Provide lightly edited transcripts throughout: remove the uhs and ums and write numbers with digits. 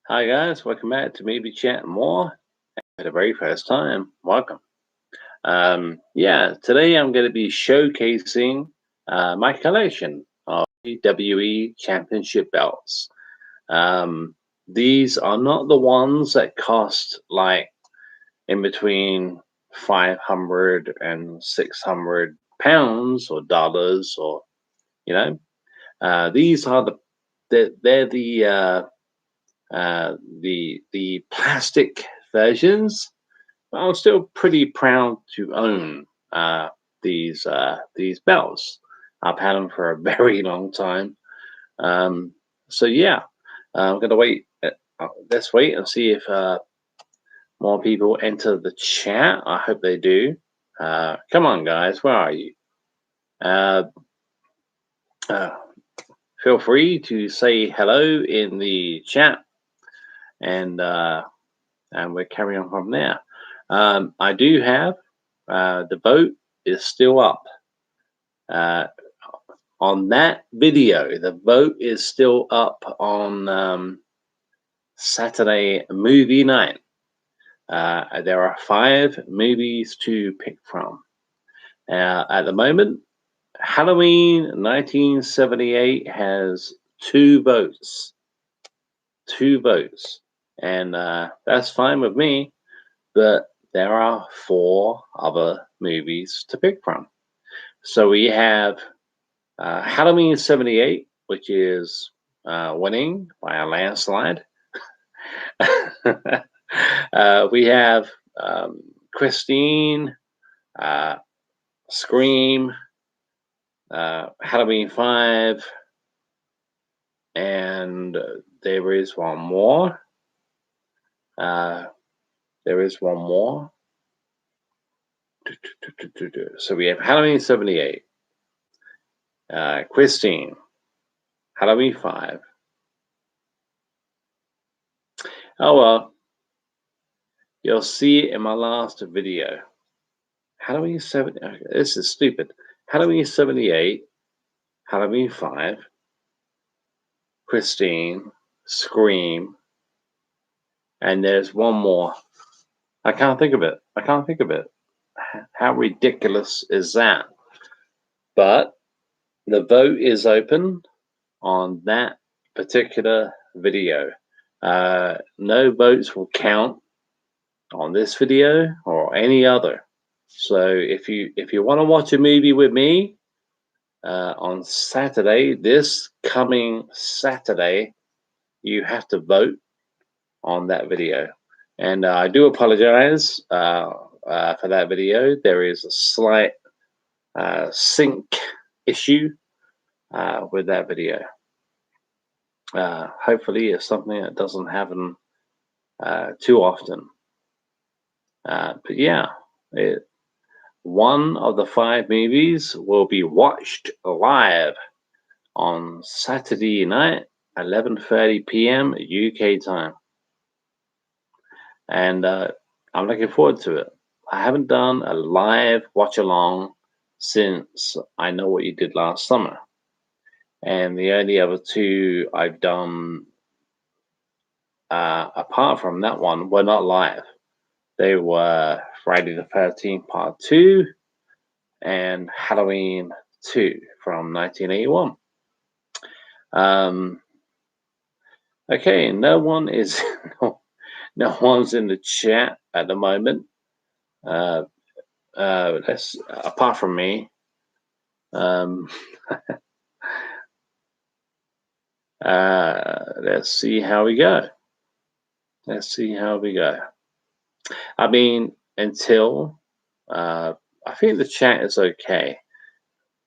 Hi guys, welcome back to Maybe Chat and More. For the very first time, welcome. Today I'm going to be showcasing my collection of WWE Championship belts. These are not the ones that cost like in between 500 and 600 pounds or dollars, or you know, these are they're the plastic versions. But I'm still pretty proud to own these belts. I've had them for a very long time. Um, so yeah, I'm gonna wait. Let's wait and see if more people enter the chat. I hope they do. Come on, guys, where are you? Uh, uh, Feel free to say hello in the chat, and we'll carry on from there. I do have the vote is still up. On that video, the vote is still up on Saturday movie night. There are 5 movies to pick from. At the moment, Halloween 1978 has 2 votes. 2 votes. And that's fine with me, but there are 4 other movies to pick from. So we have Halloween 78, which is winning by a landslide. We have Christine, Scream, Halloween 5, and there is one more. There is one more. So we have Halloween 78, Christine, Halloween 5. Oh well, you'll see it in my last video. Halloween 7. This is stupid. Halloween 78, Halloween 5, Christine, Scream, and there's one more. I can't think of it. I can't think of it. How ridiculous is that? But the vote is open on that particular video. No votes will count on this video or any other. So if you want to watch a movie with me on Saturday, this coming Saturday, you have to vote on that video. And I do apologize for that video. There is a slight sync issue with that video. Hopefully, it's something that doesn't happen too often. But yeah, one of the 5 movies will be watched live on Saturday night, 11:30 p.m. UK time, and I'm looking forward to it. I haven't done a live watch along since I Know What You Did Last Summer, and the only other 2 I've done apart from that one were not live. They were Friday the 13th Part 2 and Halloween 2 from 1981. Okay, no one is no one's in the chat at the moment. That's apart from me. Let's see how we go. Let's see how we go. I mean, until I think the chat is okay.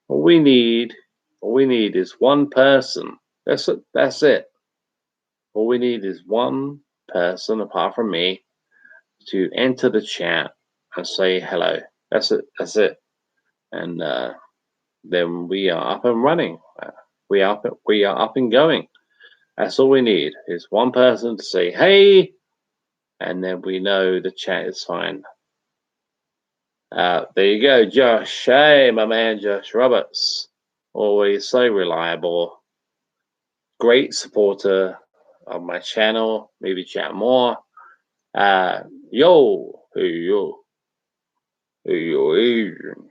All we need is one person. That's it. That's it. All we need is one person, apart from me, to enter the chat and say hello. That's it. That's it. And then we are up and running. We are up and going. That's all we need is one person to say hey, and then we know the chat is fine. There you go, Josh. Hey, my man, Josh Roberts. Always so reliable. Great supporter on my channel. Maybe chat more. Yo, hey yo, hey yo, Adrian,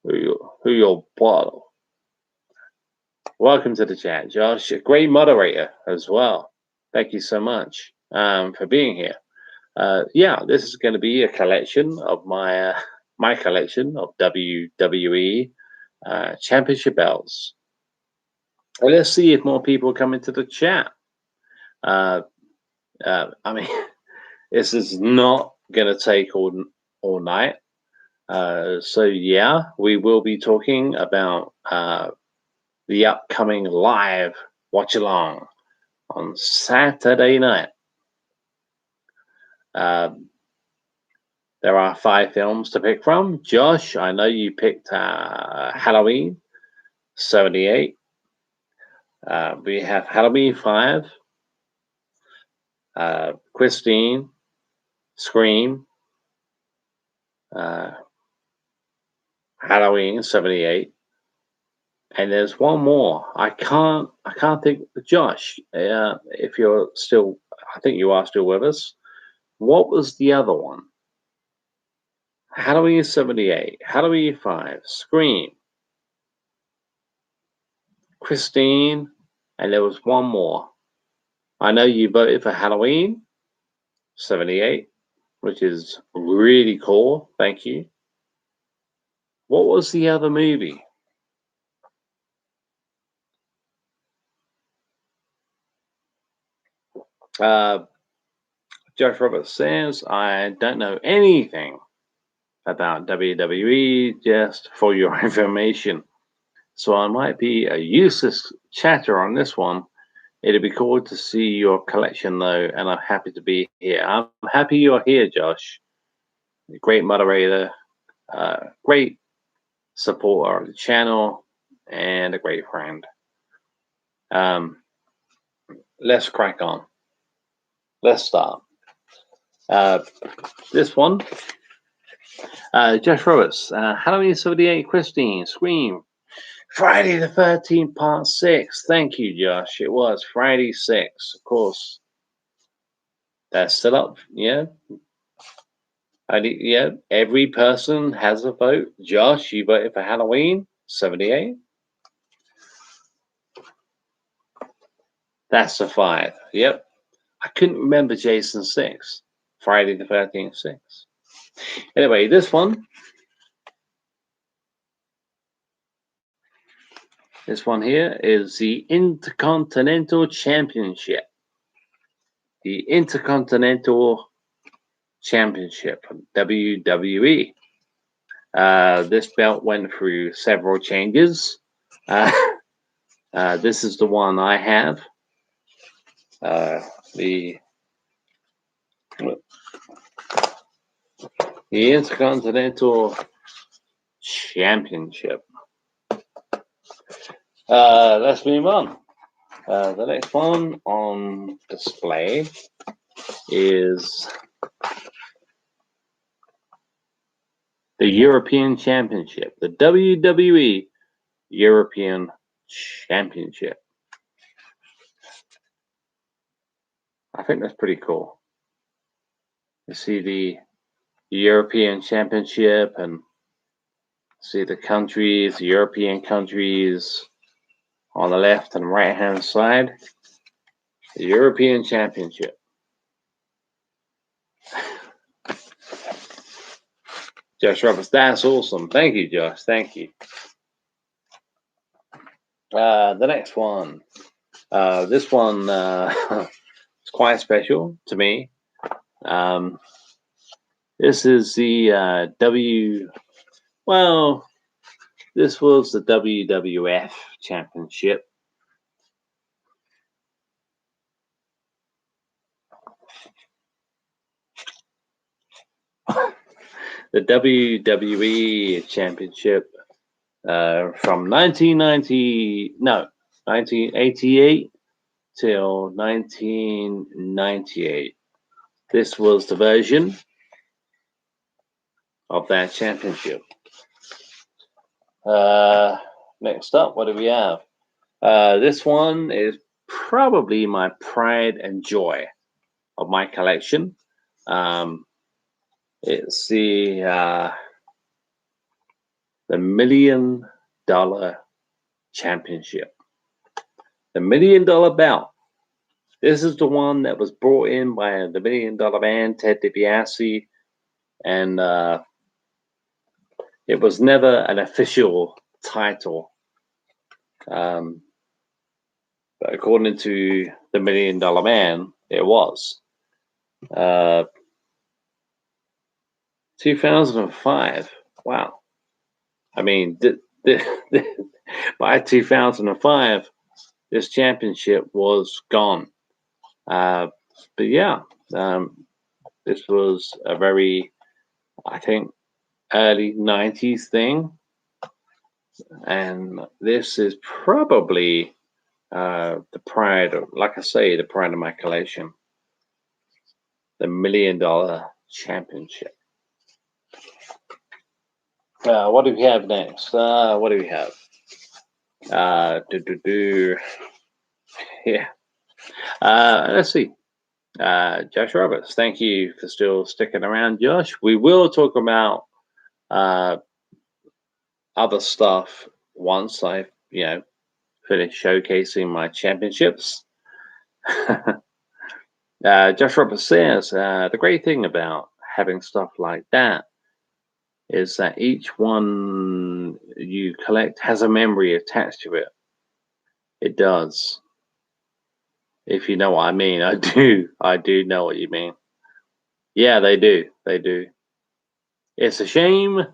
hey yo, Paul. Welcome to the chat, Josh. A great moderator as well. Thank you so much for being here. Yeah, this is going to be a collection of my collection of WWE championship belts. Well, let's see if more people come into the chat. I mean, this is not going to take all night. So yeah, we will be talking about the upcoming live watch along on Saturday night. There are 5 films to pick from. Josh, I know you picked Halloween 78. We have Halloween 5, Christine, Scream, Halloween 78, and there's one more. I can't think. Josh, if you're still, I think you are still with us. What was the other one? Halloween 78, Halloween 5, Scream, Christine, and there was one more. I know you voted for Halloween 78, which is really cool. Thank you. What was the other movie? Josh Roberts says, I don't know anything about WWE, just for your information. So I might be a useless chatter on this one. It'd be cool to see your collection, though, and I'm happy to be here. I'm happy you're here, Josh. Great moderator, great supporter of the channel, and a great friend. Let's crack on. Let's start. This one, Josh Roberts, Halloween 78, Christine, Scream, Friday the 13th, Part 6. Thank you, Josh. It was Friday 6, of course. That's still up, yeah. Yeah, every person has a vote. Josh, you voted for Halloween 78. That's a 5. Yep. I couldn't remember Jason 6. Friday the 13th 6. Anyway, this one here is the Intercontinental Championship. The Intercontinental Championship from WWE. This belt went through several changes. This is the one I have. The Intercontinental Championship. Let's move on. The next one on display is the European Championship, the WWE European Championship. I think that's pretty cool. You see the European Championship and see the countries, the European countries on the left and right hand side. The European Championship. Josh Roberts, that's awesome. Thank you, Josh. Thank you. The next one. This one is quite special to me. This is the this was the WWF Championship. The WWE Championship from 1988 till 1998. This was the version of that championship. Next up, what do we have? This one is probably my pride and joy of my collection. It's the $1 million championship, the $1 million belt. This is the one that was brought in by the $1 Million Man, Ted DiBiase, and it was never an official title. But according to the $1 Million Man, it was. 2005. Wow. I mean, by 2005, this championship was gone. But yeah, this was a very, I think, early 90s thing. And this is probably the pride of, like I say, the pride of my collection. The $1 Million championship. What do we have next? What do we have? Yeah. Let's see. Josh Roberts, thank you for still sticking around, Josh. We will talk about other stuff once I, finish showcasing my championships. Josh Roberts says the great thing about having stuff like that is that each one you collect has a memory attached to it. It does. If you know what I mean, I do know what you mean. Yeah, they do. They do. It's a shame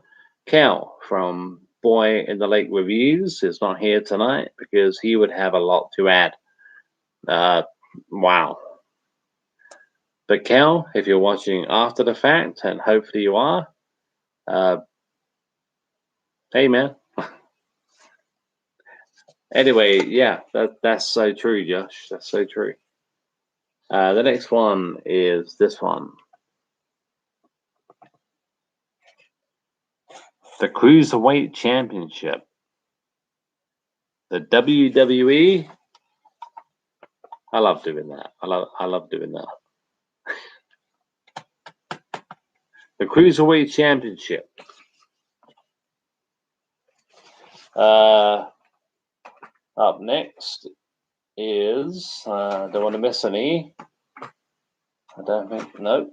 Cal from Boy in the Lake Reviews is not here tonight because he would have a lot to add. Wow. But Cal, if you're watching after the fact, and hopefully you are, hey man. Anyway, yeah, that's so true, Josh. That's so true. The next one is this one. The Cruiserweight Championship. The WWE. I love doing that. I love doing that. The Cruiserweight Championship. Up next is don't want to miss any. I don't think no.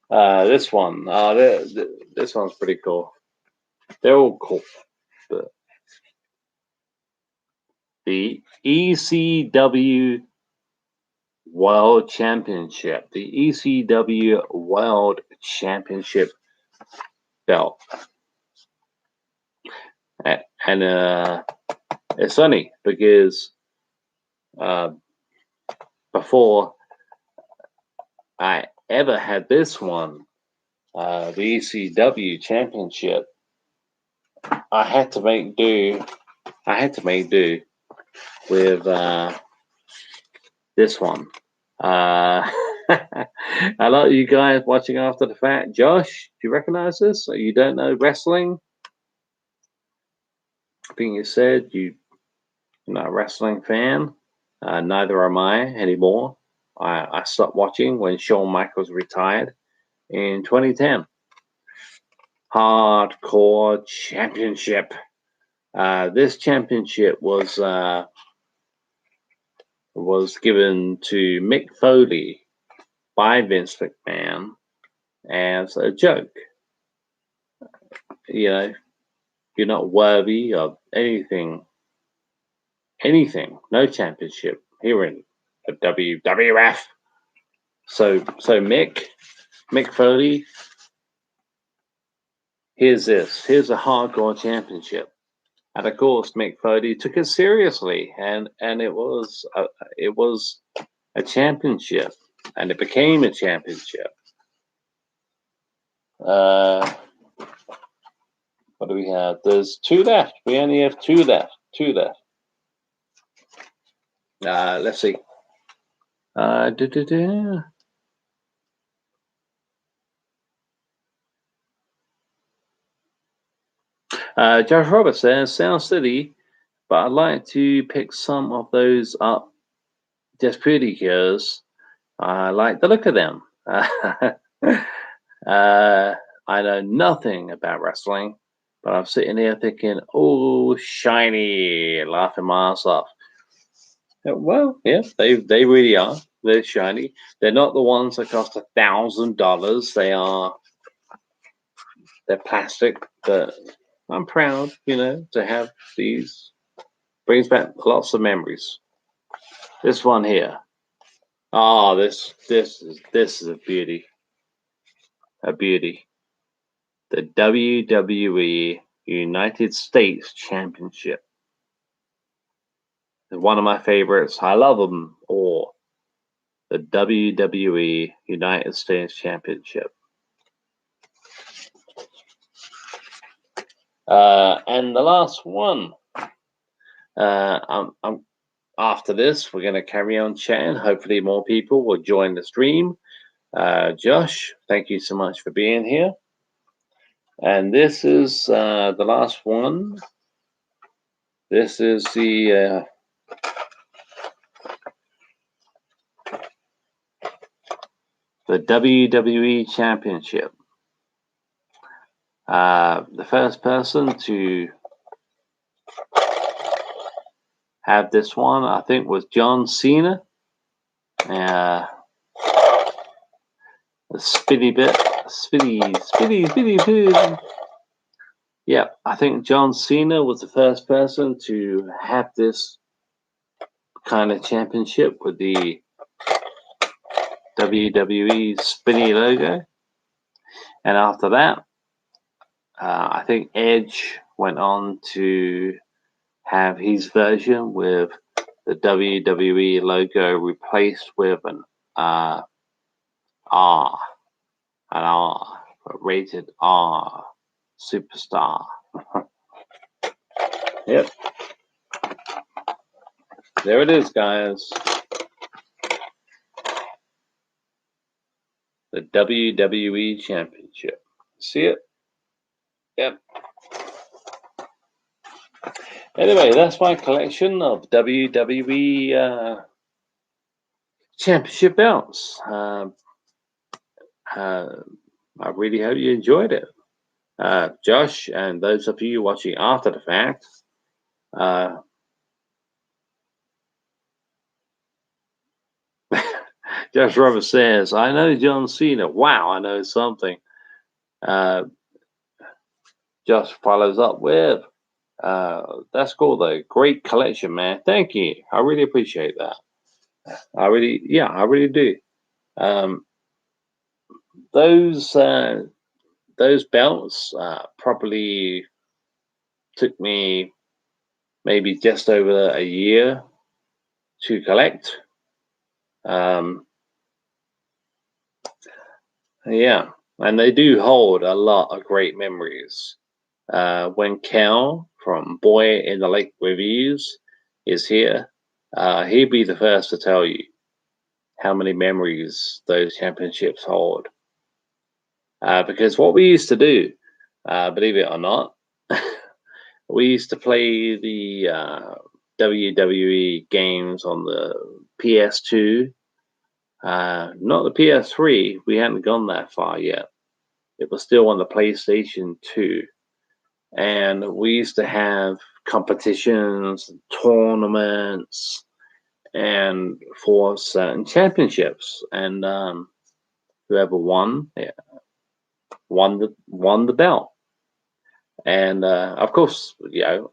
This one. This one's pretty cool. They're all cool, but the ECW World Championship. The ECW World Championship belt. And it's funny because before I ever had this one, the ECW Championship, I had to make do with this one. A lot of you guys watching after the fact. Josh, do you recognize this? You don't know wrestling? I think you said you're not a wrestling fan. Neither am I anymore. I stopped watching when Shawn Michaels retired in 2010. Hardcore Championship. This championship was given to Mick Foley by Vince McMahon as a joke. You're not worthy of anything, no championship here in the WWF. So Mick Foley, here's a hardcore championship. And of course, Mick Foley took it seriously, and it was a championship, and it became a championship. What do we have? There's 2 left. We only have 2 left. 2 left. Let's see. Josh Roberts says, Sound City but I'd like to pick some of those up just purely because I like the look of them. I know nothing about wrestling, but I'm sitting here thinking, oh, shiny, laughing my ass off. Well, yeah, they really are. They're shiny. They're not the ones that cost $1,000. They're plastic, but I'm proud, to have these. Brings back lots of memories. This one here. Oh, this is a beauty. A beauty. The WWE United States Championship. One of my favorites. I love them all. The WWE United States Championship. And the last one. I'm after this, we're going to carry on chatting. Hopefully, more people will join the stream. Josh, thank you so much for being here. And this is the last one. This is the WWE Championship. The first person to have this one, I think, was John Cena. The spinny bit. Spinny. Yeah, I think John Cena was the first person to have this kind of championship with the WWE spinny logo. And after that, I think Edge went on to have his version with the WWE logo replaced with an R, rated R, superstar. Yep. There it is, guys. The WWE Championship. See it? Yep. Anyway, that's my collection of WWE Championship belts. I really hope you enjoyed it. Josh, and those of you watching after the fact, Josh Roberts says, I know John Cena. Wow, I know something. Josh follows up with, that's cool though. Great collection, man. Thank you. I really appreciate that. I really do. Those belts probably took me maybe just over a year to collect. Yeah, and they do hold a lot of great memories. When Cal from Boy in the Lake Reviews is here, he'd be the first to tell you how many memories those championships hold. Because what we used to do, believe it or not, we used to play the WWE games on the PS2. Not the PS3. We hadn't gone that far yet. It was still on the PlayStation 2. And we used to have competitions, tournaments, and for certain championships. And whoever won, won the belt. And of course,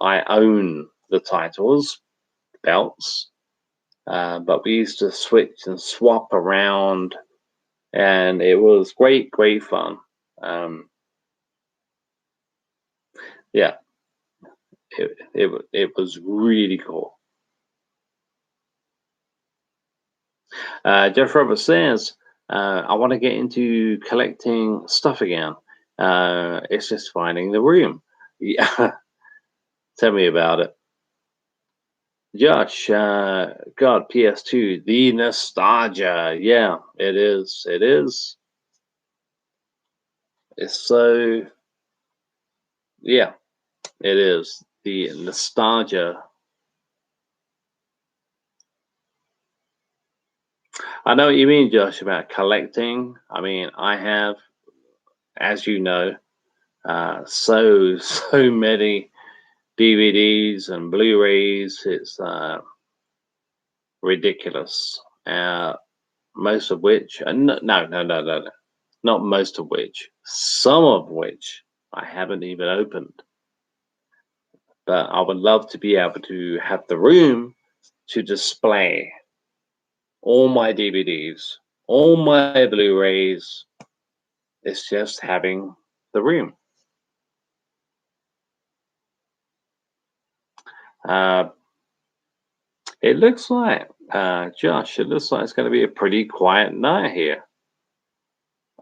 I own the titles, belts, but we used to switch and swap around, and it was great fun. Yeah, it was really cool. Jeff Roberts says, I want to get into collecting stuff again. It's just finding the room. Yeah, tell me about it. Josh, God, PS2, the nostalgia. Yeah, it is. It is. It's so, yeah, it is. The nostalgia I know what you mean, Josh, about collecting. I mean, I have, as you know, so many DVDs and Blu-rays. It's ridiculous. Most of which, no, not most of which, some of which I haven't even opened. But I would love to be able to have the room to display all my DVDs, all my Blu-rays. It's just having the room. It looks like, Josh, it looks like it's going to be a pretty quiet night here.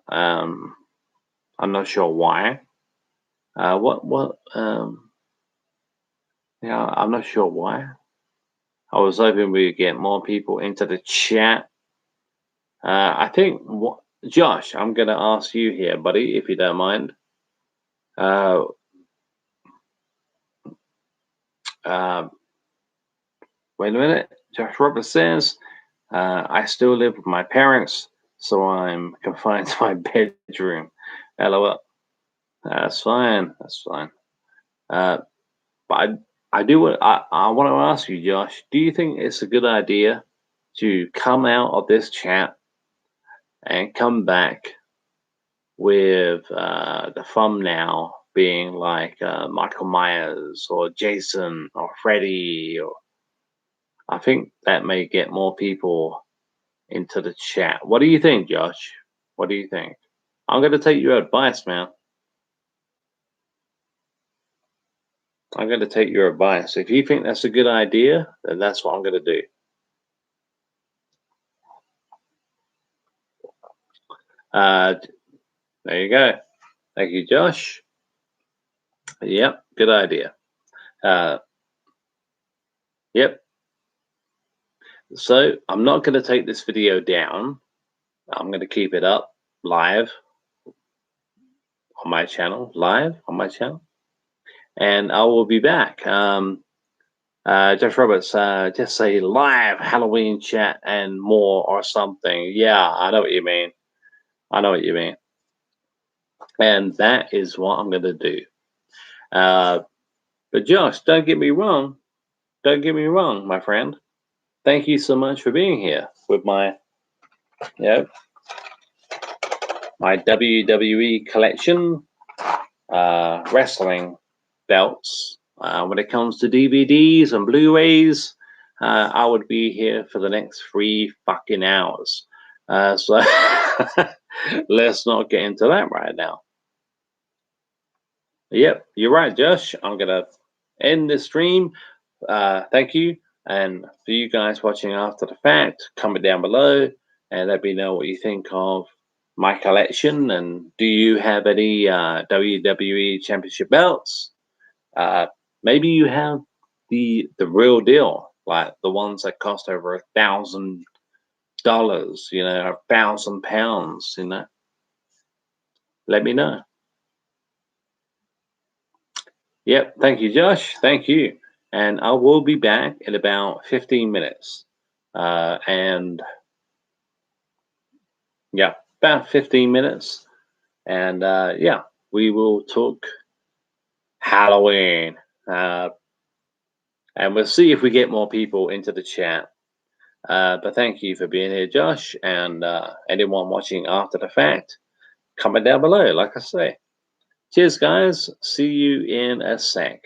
I'm not sure why. Yeah, I'm not sure why. I was hoping we'd get more people into the chat. I think, Josh, I'm going to ask you here, buddy, if you don't mind. Wait a minute. Josh Roberts says, I still live with my parents, so I'm confined to my bedroom. LOL. That's fine. That's fine. But I want to ask you, Josh, do you think it's a good idea to come out of this chat and come back with the thumbnail being like Michael Myers or Jason or Freddy? Or I think that may get more people into the chat. What do you think, Josh? What do you think? I'm going to take your advice, man. I'm going to take your advice. If you think that's a good idea, then that's what I'm going to do. There you go. Thank you, Josh. Yep, good idea. Yep. So I'm not going to take this video down. I'm going to keep it up live on my channel, and I will be back. Josh Roberts, just say live Halloween chat and more or something. Yeah, I know what you mean. I know what you mean. And that is what I'm going to do. But Josh, don't get me wrong. Don't get me wrong, my friend. Thank you so much for being here with my, my WWE collection, wrestling belts. When it comes to DVDs and Blu-rays, I would be here for the next 3 fucking hours. So let's not get into that right now. Yep, you're right, Josh. I'm gonna end this stream. Thank you, and for you guys watching after the fact, comment down below and let me know what you think of my collection. And do you have any WWE Championship belts? Maybe you have the real deal, like the ones that cost over $1,000, you know, £1,000, you know. Let me know. Yep, thank you, Josh. Thank you. And I will be back in about 15 minutes. And yeah, about 15 minutes. And yeah, we will talk Halloween. And we'll see if we get more people into the chat. But thank you for being here, Josh. And anyone watching after the fact, comment down below, like I say. Cheers, guys. See you in a sec.